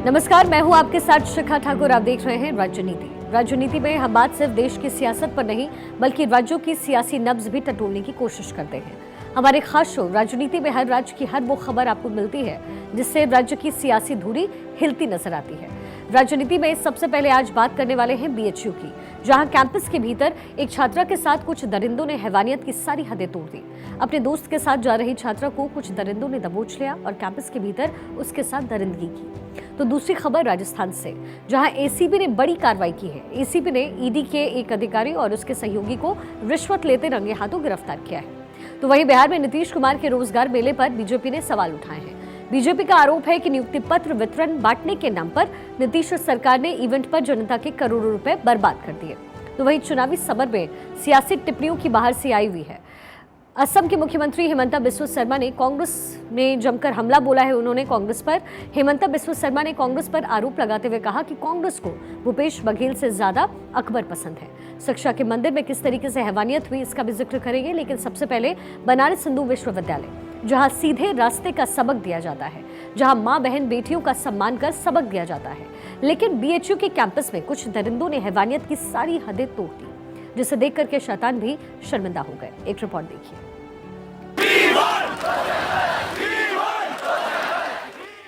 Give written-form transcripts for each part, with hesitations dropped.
नमस्कार, मैं हूं आपके साथ शिखा ठाकुर। आप देख रहे हैं राजनीति। राजनीति में हम बात सिर्फ देश की सियासत पर नहीं बल्कि राज्यों की सियासी नब्ज भी टटोलने की कोशिश करते हैं। हमारे खास शो राजनीति में हर राज्य की हर वो खबर आपको मिलती है जिससे राज्य की सियासी धुरी हिलती नजर आती है। राजनीति में सबसे पहले आज बात करने वाले हैं बीएचयू की, जहां कैंपस के भीतर एक छात्रा के साथ कुछ दरिंदों ने हैवानियत की सारी हदें तोड़ दी। अपने दोस्त के साथ जा रही छात्रा को कुछ दरिंदों ने दबोच लिया और कैंपस के भीतर उसके साथ दरिंदगी की। तो दूसरी खबर राजस्थान से, जहां एसीबी ने बड़ी कार्रवाई की है। एसीबी ने ईडी के एक अधिकारी और उसके सहयोगी को रिश्वत लेते रंगे हाथों गिरफ्तार किया है। तो वहीं बिहार में नीतीश कुमार के रोजगार मेले पर बीजेपी ने सवाल उठाए हैं। बीजेपी का आरोप है कि नियुक्ति पत्र वितरण बांटने के नाम पर नीतीश सरकार ने इवेंट पर जनता के करोड़ों रुपए बर्बाद कर दिए। तो वहीं चुनावी समर में सियासी टिप्पणियों की बाहर से आई हुई है। असम के मुख्यमंत्री हेमंता बिस्वा शर्मा ने कांग्रेस में जमकर हमला बोला है उन्होंने कांग्रेस पर। हेमंता बिस्वा शर्मा ने कांग्रेस पर आरोप लगाते हुए कहा कि कांग्रेस को भूपेश बघेल से ज्यादा अकबर पसंद है। शिक्षा के मंदिर में किस तरीके से हैवानियत हुई इसका भी जिक्र करेंगे, लेकिन सबसे पहले बनारस हिंदू विश्वविद्यालय, जहां सीधे रास्ते का सबक दिया जाता है, जहां मां बहन बेटियों का सम्मान कर सबक दिया जाता है, लेकिन बीएचयू के कैंपस में कुछ दरिंदों ने हैवानियत की सारी हदें तोड़ दी, जिसे देख करके शैतान भी शर्मिंदा हो गए। एक रिपोर्ट देखिए।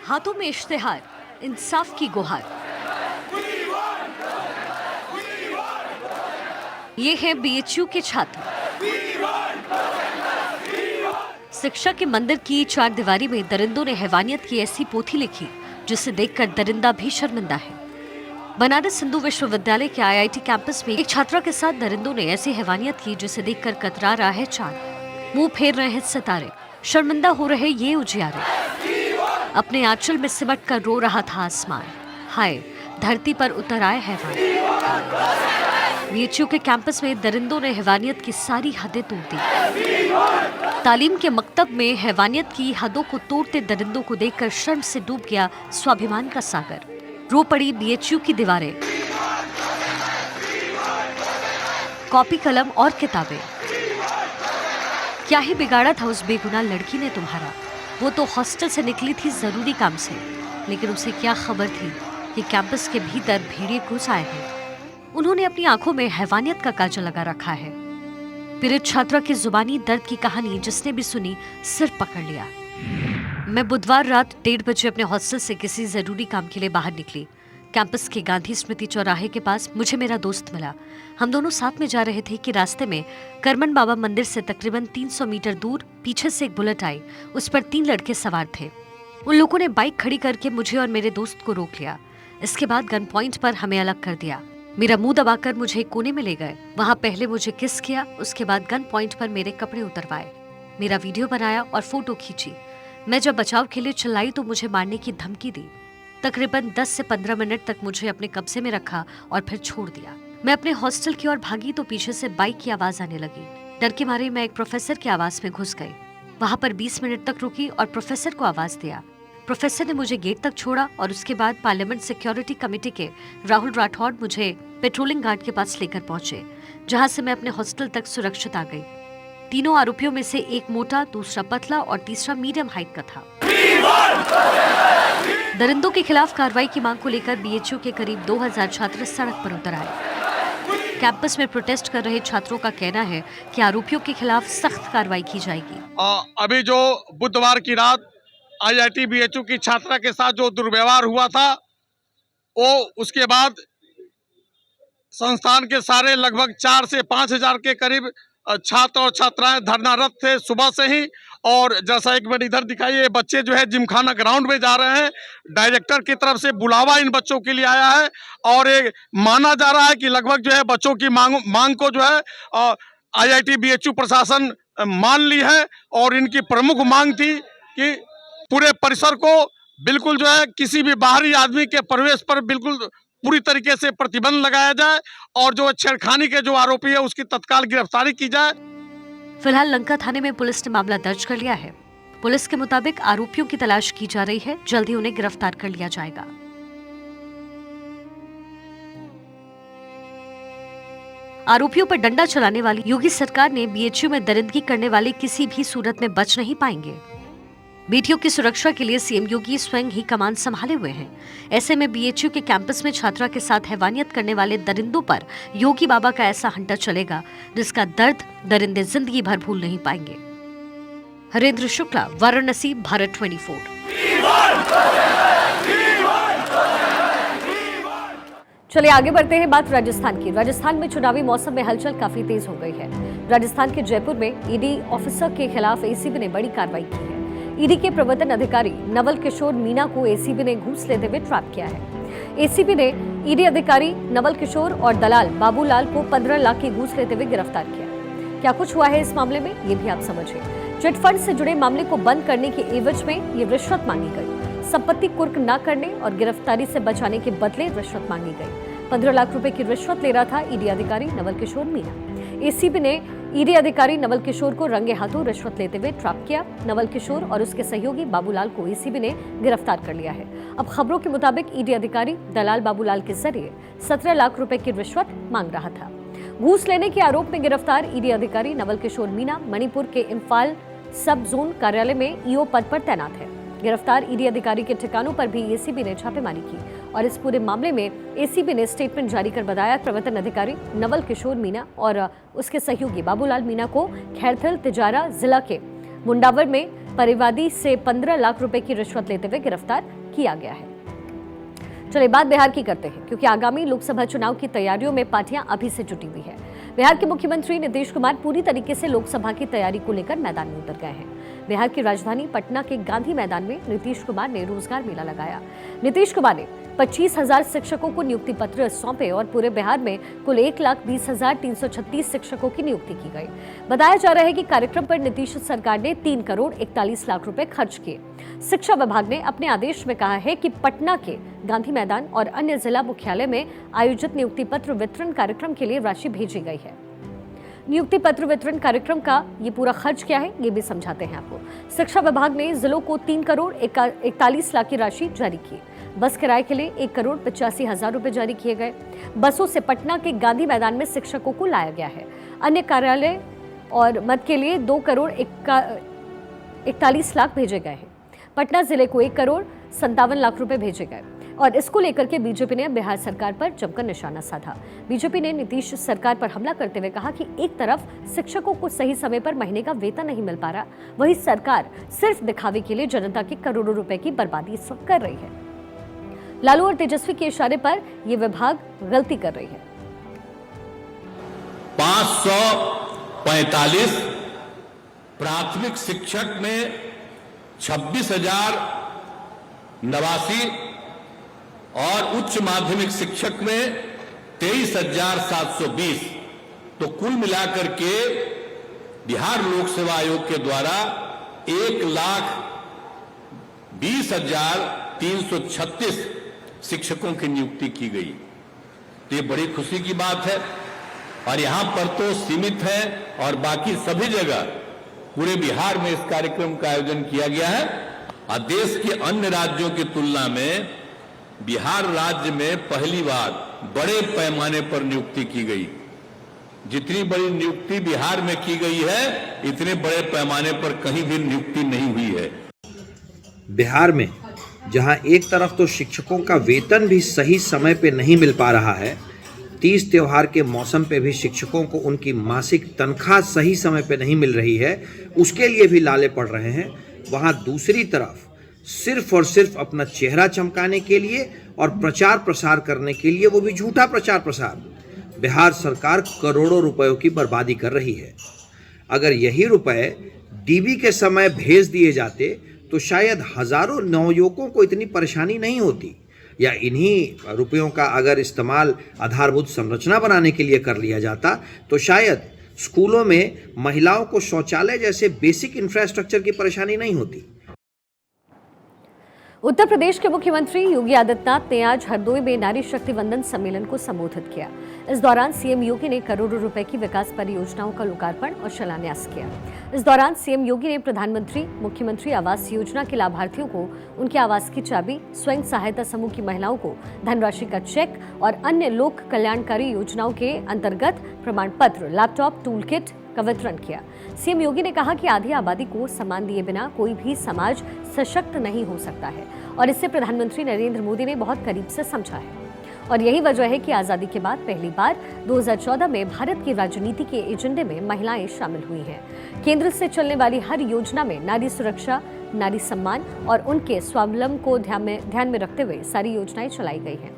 हाथों में इश्तिहार, इंसाफ की गुहार। ये है बीएचयू के छात्र। शिक्षा के मंदिर की चार दीवारी में दरिंदों ने हैवानियत की ऐसी पोथी लिखी जिसे देखकर दरिंदा भी शर्मिंदा है। बनारस हिंदू विश्वविद्यालय के आईआईटी कैंपस में एक छात्रा के साथ दरिंदों ने ऐसी हैवानियत की जिसे देखकर कतरा रहा है चांद, मुंह फेर रहे हैं सितारे, शर्मिंदा हो रहे ये उजियारे। अपने आंचल में सिमट कर रो रहा था आसमान, हाय धरती पर उतर आए हैवान। बीएचयू के कैंपस में दरिंदों ने हैवानियत की सारी हदें तोड़ दी। तालीम के मकतब में हैवानियत की हदों को तोड़ते दरिंदों को देखकर शर्म से डूब गया स्वाभिमान का सागर। रो पड़ी बीएचयू की दीवारें, कॉपी कलम और किताबें। क्या ही बिगाड़ा था उस बेगुनाह लड़की ने तुम्हारा। वो तो हॉस्टल से निकली थी जरूरी काम से, लेकिन उसे क्या खबर थी कि कैंपस के भीतर भेड़िए घुस आए हैं। उन्होंने अपनी आंखों में हैवानियत का काजल लगा रखा है। पीड़ित छात्रा की जुबानी दर्द की कहानी जिसने भी सुनी सिर पकड़ लिया। मैं बुधवार रात 1:30 बजे अपने हॉस्टल से किसी जरूरी काम के लिए बाहर निकली। कैंपस के गांधी स्मृति चौराहे के पास मुझे मेरा दोस्त मिला। हम दोनों साथ में जा रहे थे कि रास्ते में करमन बाबा मंदिर से तकरीबन 300 मीटर दूर पीछे से एक बुलेट आई। उस पर 3 लड़के सवार थे। उन लोगों ने बाइक खड़ी करके मुझे और मेरे दोस्त को रोक लिया। इसके बाद गन पॉइंट पर हमें अलग कर दिया। मेरा मुंह दबाकर मुझे एक कोने में ले गए। वहां पहले मुझे किस किया, उसके बाद गन पॉइंट पर मेरे कपड़े उतरवाए, मेरा वीडियो बनाया और फोटो खींची। मैं जब बचाव के लिए चिल्लाई तो मुझे मारने की धमकी दी। तकरीबन 10 से 15 मिनट तक मुझे अपने कब्जे में रखा और फिर छोड़ दिया। मैं अपने हॉस्टल की ओर भागी तो पीछे से बाइक की आवाज आने लगी। डर के मारे मैं एक प्रोफेसर के आवास में घुस गई। वहां पर 20 मिनट तक रुकी और प्रोफेसर को आवाज दिया। प्रोफेसर ने मुझे गेट तक छोड़ा और उसके बाद पार्लियामेंट सिक्योरिटी कमेटी के राहुल राठौड़ मुझे पेट्रोलिंग गार्ड के पास लेकर पहुंचे, जहां से मैं अपने हॉस्टल तक सुरक्षित आ गई। तीनों आरोपियों में से एक मोटा, दूसरा पतला और तीसरा मीडियम हाइट का था। दरिंदों के खिलाफ कार्रवाई की मांग को लेकर बीएचयू के करीब 2000 छात्र सड़क पर उतर आए। कैंपस में प्रोटेस्ट कर रहे छात्रों का कहना है कि आरोपियों के खिलाफ सख्त कार्रवाई की जाएगी। अभी जो बुधवार की रात आईआईटी बीएचयू की छात्रा के साथ जो दुर्व्यवहार हुआ था, वो उसके बाद संस्थान के सारे लगभग 4 से 5 हजार के करीब छात्र और छात्राएं धरनारत थे सुबह से ही। और जैसा एक मिनट इधर दिखाइए, बच्चे जो है जिमखाना ग्राउंड में जा रहे हैं। डायरेक्टर की तरफ से बुलावा इन बच्चों के लिए आया है और एक माना जा रहा है कि लगभग जो है बच्चों की मांग को जो है आईआईटी बीएचयू प्रशासन मान ली है। और इनकी प्रमुख मांग थी कि पूरे परिसर को बिल्कुल जो है किसी भी बाहरी आदमी के प्रवेश पर बिल्कुल पूरी तरीके से प्रतिबंध लगाया जाए और जो छेड़खानी के जो आरोपी है उसकी तत्काल गिरफ्तारी की जाए। फिलहाल लंका थाने में पुलिस ने मामला दर्ज कर लिया है। पुलिस के मुताबिक आरोपियों की तलाश की जा रही है, जल्द ही उन्हें गिरफ्तार कर लिया जाएगा। आरोपियों पर डंडा चलाने वाली योगी सरकार ने बीएचयू में दरिंदगी करने वाले किसी भी सूरत में बच नहीं पाएंगे। बेटियों की सुरक्षा के लिए सीएम योगी स्वयं ही कमान संभाले हुए हैं। ऐसे में बीएचयू के कैंपस में छात्रा के साथ हैवानियत करने वाले दरिंदों पर योगी बाबा का ऐसा हंटर चलेगा जिसका दर्द दरिंदे जिंदगी भर भूल नहीं पाएंगे। हरेंद्र शुक्ला, वाराणसी, भारत 24। चलिए आगे बढ़ते हैं बात राजस्थान की। राजस्थान में चुनावी मौसम में हलचल काफी तेज हो गई है। राजस्थान के जयपुर में ईडी ऑफिसर के खिलाफ एसीबी ने बड़ी कार्रवाई की है। ईडी के प्रवर्तन अधिकारी नवल किशोर मीणा को एसीबी ने घूस लेते हुए ट्रैप किया है। एसीबी ने ईडी अधिकारी नवल किशोर और दलाल बाबूलाल को 15 लाख की घूस लेते हुए गिरफ्तार किया। क्या कुछ हुआ है इस मामले में, ये भी आप समझिए। चिटफंड से जुड़े मामले को बंद करने के एवज में ये रिश्वत मांगी गई। संपत्ति कुर्क न करने और गिरफ्तारी से बचाने के बदले रिश्वत मांगी गई। 15 लाख रुपए की रिश्वत ले रहा था ईडी अधिकारी नवल किशोर मीणा। एसीबी ने ईडी अधिकारी नवल किशोर को रंगे हाथों रिश्वत लेते हुए ट्रैप किया। नवल किशोर और उसके सहयोगी बाबूलाल को एसीबी ने गिरफ्तार कर लिया है। अब खबरों के मुताबिक ईडी अधिकारी दलाल बाबूलाल के जरिए 17 लाख रुपए की रिश्वत मांग रहा था। घूस लेने के आरोप में गिरफ्तार ईडी अधिकारी नवल किशोर मीणा मणिपुर के इम्फाल सब जोन कार्यालय में ईओ पद पर तैनात है। गिरफ्तार ईडी अधिकारी के ठिकानों पर भी एसीबी ने छापेमारी की और इस पूरे मामले में एसीबी ने स्टेटमेंट जारी कर बताया प्रवर्तन अधिकारी नवल किशोर मीणा और उसके सहयोगी बाबूलाल मीणा को खैरथल तिजारा जिला के मुंडावर में परिवादी से 15 लाख रुपए की रिश्वत लेते हुए गिरफ्तार किया गया है। चलिए बात बिहार की करते हैं, क्योंकि आगामी लोकसभा चुनाव की तैयारियों में पार्टियां अभी से जुटी हुई है। बिहार के मुख्यमंत्री नीतीश कुमार पूरी तरीके से लोकसभा की तैयारी को लेकर मैदान में उतर गए हैं। बिहार की राजधानी पटना के गांधी मैदान में नीतीश कुमार ने रोजगार मेला लगाया। नीतीश कुमार ने 25,000 शिक्षकों को नियुक्ति पत्र सौंपे और पूरे बिहार में कुल 1,20,336 शिक्षकों की नियुक्ति की गई। बताया जा रहा है कि कार्यक्रम पर नीतीश सरकार ने 3 करोड़ 41 लाख रुपए खर्च किए। शिक्षा विभाग ने अपने आदेश में कहा है कि पटना के गांधी मैदान और अन्य जिला मुख्यालय में आयोजित नियुक्ति पत्र वितरण कार्यक्रम के लिए राशि भेजी गई है। नियुक्ति पत्र वितरण कार्यक्रम का ये पूरा खर्च क्या है, ये भी समझाते हैं आपको। शिक्षा विभाग ने जिलों को 3 करोड़ 41 लाख की राशि जारी की। बस किराए के लिए 1 करोड़ 85 हजार रुपए जारी किए गए। बसों से पटना के गांधी मैदान में शिक्षकों को लाया गया है। अन्य कार्यालय और मद के लिए 2 करोड़ 41 लाख भेजे गए हैं। पटना जिले को 1 करोड़ 57 लाख रुपए भेजे गए और इसको लेकर के बीजेपी ने बिहार सरकार पर जमकर निशाना साधा। बीजेपी ने नीतीश सरकार पर हमला करते हुए कहा कि एक तरफ शिक्षकों को सही समय पर महीने का वेतन नहीं मिल पा रहा, वहीं सरकार सिर्फ दिखावे के लिए जनता के करोड़ों रुपए की बर्बादी इस वक्त कर रही है। लालू और तेजस्वी के इशारे पर यह विभाग गलती कर रही है। 545 प्राथमिक शिक्षक में 26,089 और उच्च माध्यमिक शिक्षक में 23,720, तो कुल मिलाकर के बिहार लोक सेवा आयोग के द्वारा 1,20,336 शिक्षकों की नियुक्ति की गई। तो ये बड़ी खुशी की बात है और यहां पर तो सीमित है और बाकी सभी जगह पूरे बिहार में इस कार्यक्रम का आयोजन किया गया है और देश के अन्य राज्यों की तुलना में बिहार राज्य में पहली बार बड़े पैमाने पर नियुक्ति की गई। जितनी बड़ी नियुक्ति बिहार में की गई है, इतने बड़े पैमाने पर कहीं भी नियुक्ति नहीं हुई है। बिहार में जहां एक तरफ तो शिक्षकों का वेतन भी सही समय पे नहीं मिल पा रहा है, तीज त्योहार के मौसम पे भी शिक्षकों को उनकी मासिक तनख्वाह सही समय पे नहीं मिल रही है, उसके लिए भी लाले पड़ रहे हैं, वहां दूसरी तरफ सिर्फ और सिर्फ अपना चेहरा चमकाने के लिए और प्रचार प्रसार करने के लिए, वो भी झूठा प्रचार प्रसार, बिहार सरकार करोड़ों रुपयों की बर्बादी कर रही है। अगर यही रुपए डीबी के समय भेज दिए जाते तो शायद हजारों नवयुवकों को इतनी परेशानी नहीं होती, या इन्हीं रुपयों का अगर इस्तेमाल आधारभूत संरचना बनाने के लिए कर लिया जाता तो शायद स्कूलों में महिलाओं को शौचालय जैसे बेसिक इंफ्रास्ट्रक्चर की परेशानी नहीं होती। उत्तर प्रदेश के मुख्यमंत्री योगी आदित्यनाथ ने आज हरदोई में नारी शक्ति वंदन सम्मेलन को संबोधित किया। इस दौरान सीएम योगी ने करोड़ों रुपए की विकास परियोजनाओं का लोकार्पण और शिलान्यास किया। इस दौरान सीएम योगी ने प्रधानमंत्री मुख्यमंत्री आवास योजना के लाभार्थियों को उनके आवास की चाबी, स्वयं सहायता समूह की महिलाओं को धनराशि का चेक और अन्य लोक कल्याणकारी योजनाओं के अंतर्गत प्रमाण पत्र, लैपटॉप, टूल किट, का वितरण किया। सीएम योगी ने कहा कि आधी आबादी को सम्मान दिए बिना कोई भी समाज सशक्त नहीं हो सकता है और इससे प्रधानमंत्री नरेंद्र मोदी ने बहुत करीब से समझा है और यही वजह है कि आजादी के बाद पहली बार 2014 में भारत की राजनीति के एजेंडे में महिलाएं शामिल हुई हैं। केंद्र से चलने वाली हर योजना में नारी सुरक्षा, नारी सम्मान और उनके स्वावलंबन को ध्यान में रखते हुए सारी योजनाएं चलाई गई हैं।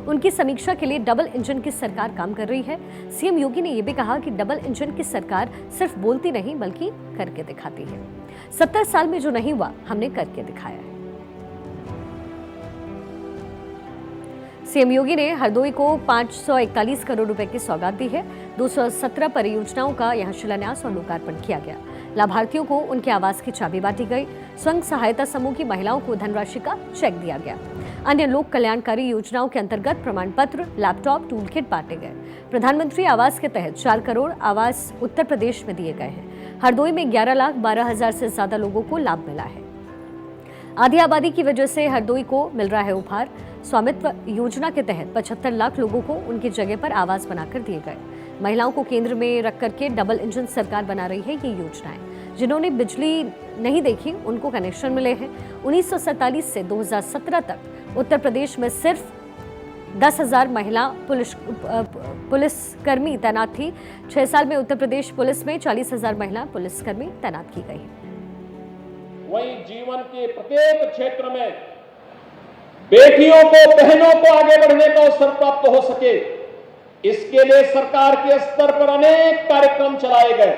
उनकी समीक्षा के लिए डबल इंजन की सरकार काम कर रही है। सीएम योगी ने यह भी कहा कि डबल इंजन की सरकार सिर्फ बोलती नहीं बल्कि करके दिखाती है। 70 साल में जो नहीं हुआ हमने करके दिखाया है। सीएम योगी ने हरदोई को 541 करोड़ रुपए की सौगात दी है। 217 परियोजनाओं का यहां शिलान्यास और लोकार्पण किया गया। लाभार्थियों को उनके आवास की चाबी बांटी गई। स्वयं सहायता समूह की महिलाओं को धनराशि का चेक दिया गया। अन्य लोक कल्याणकारी योजनाओं के अंतर्गत प्रमाण पत्र, लैपटॉप, टूल किट बांटे गए। प्रधानमंत्री आवास के तहत 4 करोड़ आवास उत्तर प्रदेश में दिए गए हैं। हरदोई में 11,12,000 से ज्यादा लोगों को लाभ मिला है। आधी आबादी की वजह से हरदोई को मिल रहा है उपहार। स्वामित्व योजना के तहत 75 लाख लोगों को उनकी जगह पर आवास बनाकर दिए गए। महिलाओं को केंद्र में रख करके डबल इंजन सरकार बना रही है ये योजनाएं। जिन्होंने बिजली नहीं देखी उनको कनेक्शन मिले हैं। 1947 से 2017 तक उत्तर प्रदेश में सिर्फ 10,000 महिला पुलिसकर्मी तैनात थी। 6 साल में उत्तर प्रदेश पुलिस में 40,000 महिला पुलिसकर्मी तैनात की गई। वही जीवन के प्रत्येक क्षेत्र में बेटियों को, बहनों को आगे बढ़ने का अवसर प्राप्त हो सके, इसके लिए सरकार के स्तर पर अनेक कार्यक्रम चलाए गए।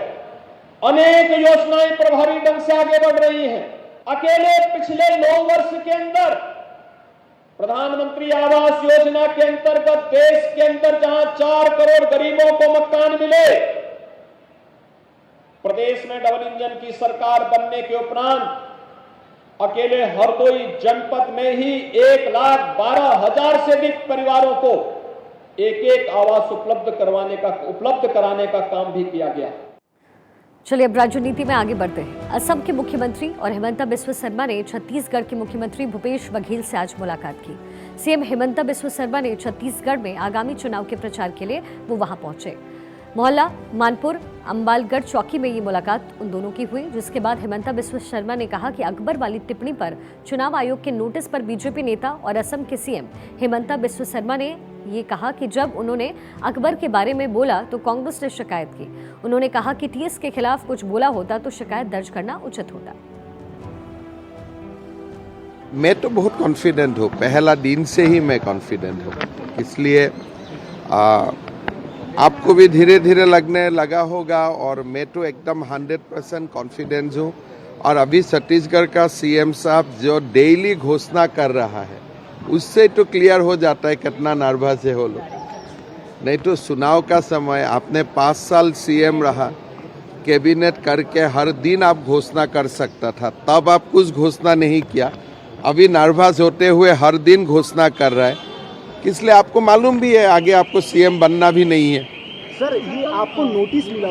अनेक योजनाएं प्रभावी ढंग से आगे बढ़ रही हैं। अकेले पिछले 9 वर्ष के अंदर प्रधानमंत्री आवास योजना के अंतर्गत देश के अंदर जहां 4 करोड़ गरीबों को मकान मिले, प्रदेश में डबल इंजन की सरकार बनने के उपरांत अकेले हरदोई जनपद में ही 1,12,000 से अधिक परिवारों को एक आवास उपलब्ध कराने का काम भी किया गया। चलिए अब राजनीति में आगे बढ़ते हैं। असम के मुख्यमंत्री और हिमंता बिस्वा शर्मा ने छत्तीसगढ़ के मुख्यमंत्री भूपेश बघेल से आज मुलाकात की। सीएम हिमंता बिस्वा शर्मा ने छत्तीसगढ़ में आगामी चुनाव के प्रचार के लिए वो वहां पहुंचे। मोहल्ला मानपुर अंबालगढ़ चौकी में ये मुलाकात उन दोनों की हुई, जिसके बाद हिमंता बिस्वा शर्मा ने कहा कि अकबर वाली टिप्पणी पर चुनाव आयोग के नोटिस पर बीजेपी नेता और असम के सीएम हिमंता बिस्वा शर्मा ने ये कहा कि जब उन्होंने अकबर के बारे में बोला तो कांग्रेस ने शिकायत की। उन्होंने कहा कि टीएस के खिलाफ कुछ बोला होता तो शिकायत दर्ज करना उचित होता। मैं तो बहुत कॉन्फिडेंट हूँ, पहला दिन से ही मैं कॉन्फिडेंट हूँ, इसलिए आपको भी धीरे धीरे लगने लगा होगा और मैं तो एकदम 100% कॉन्फिडेंस हूँ। और अभी छत्तीसगढ़ का सीएम साहब जो डेली घोषणा कर रहा है उससे तो क्लियर हो जाता है कितना नर्वस है वो लोग। नहीं तो चुनाव का समय आपने 5 साल सीएम रहा, कैबिनेट करके हर दिन आप घोषणा कर सकता था, तब आप कुछ घोषणा नहीं किया। अभी नर्वस होते हुए हर दिन घोषणा कर रहा है, इसलिए आपको मालूम भी है आगे आपको सीएम बनना भी नहीं है। सर ये आपको नोटिस मिला?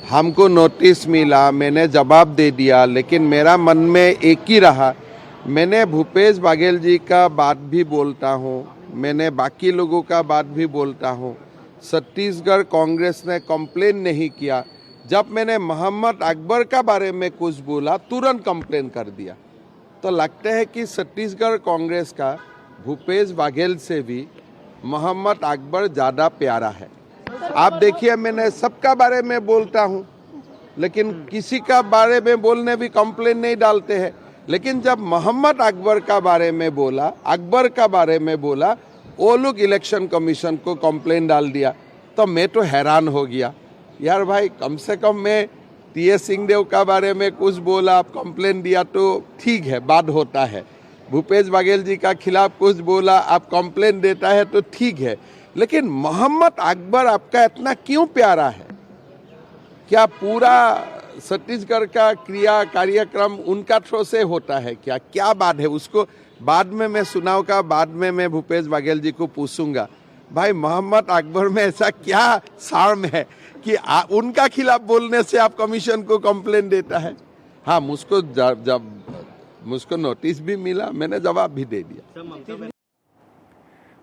हमको नोटिस मिला, मैंने जवाब दे दिया, लेकिन मेरा मन में एक ही रहा। मैंने भूपेश बघेल जी का बात भी बोलता हूँ, मैंने बाकी लोगों का बात भी बोलता हूँ। छत्तीसगढ़ कांग्रेस ने कंप्लेन नहीं किया। जब मैंने मोहम्मद अकबर का बारे में कुछ बोला तुरंत कंप्लेन कर दिया। तो लगता है कि छत्तीसगढ़ कांग्रेस का भूपेश बघेल से भी मोहम्मद अकबर ज़्यादा प्यारा है। आप देखिए मैं सबका बारे में बोलता हूँ, लेकिन किसी का बारे में बोलने भी कंप्लेन नहीं डालते हैं। लेकिन जब मोहम्मद अकबर का बारे में बोला, वो लोग इलेक्शन कमीशन को कंप्लेन डाल दिया। तो मैं तो हैरान हो गया, यार भाई कम से कम मैं टीएस सिंहदेव का बारे में कुछ बोला, आप कंप्लेन दिया तो ठीक है, बात होता है। भूपेश बघेल जी का खिलाफ कुछ बोला, आप कंप्लेन देता है तो ठीक है। लेकिन मोहम्मद अकबर आपका इतना क्यों प्यारा है? क्या पूरा छत्तीसगढ़ का कार्यक्रम उनका थ्रू से होता है क्या बात है? उसको बाद में मैं सुनाऊं का, बाद में मैं भूपेश बघेल जी को पूछूंगा, भाई मोहम्मद अकबर में ऐसा क्या शार्म है कि उनका खिलाफ बोलने से आप कमीशन को कंप्लेन देता है? हाँ, मुझको नोटिस भी मिला, मैंने जवाब भी दे दिया।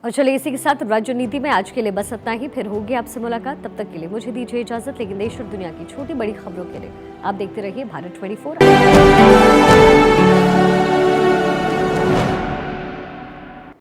और चलिए इसी के साथ राजनीति में आज के लिए बस इतना ही। फिर होगी आपसे मुलाकात, तब तक के लिए मुझे दीजिए इजाजत। लेकिन देश और दुनिया की छोटी बड़ी खबरों के लिए आप देखते रहिए भारत 24।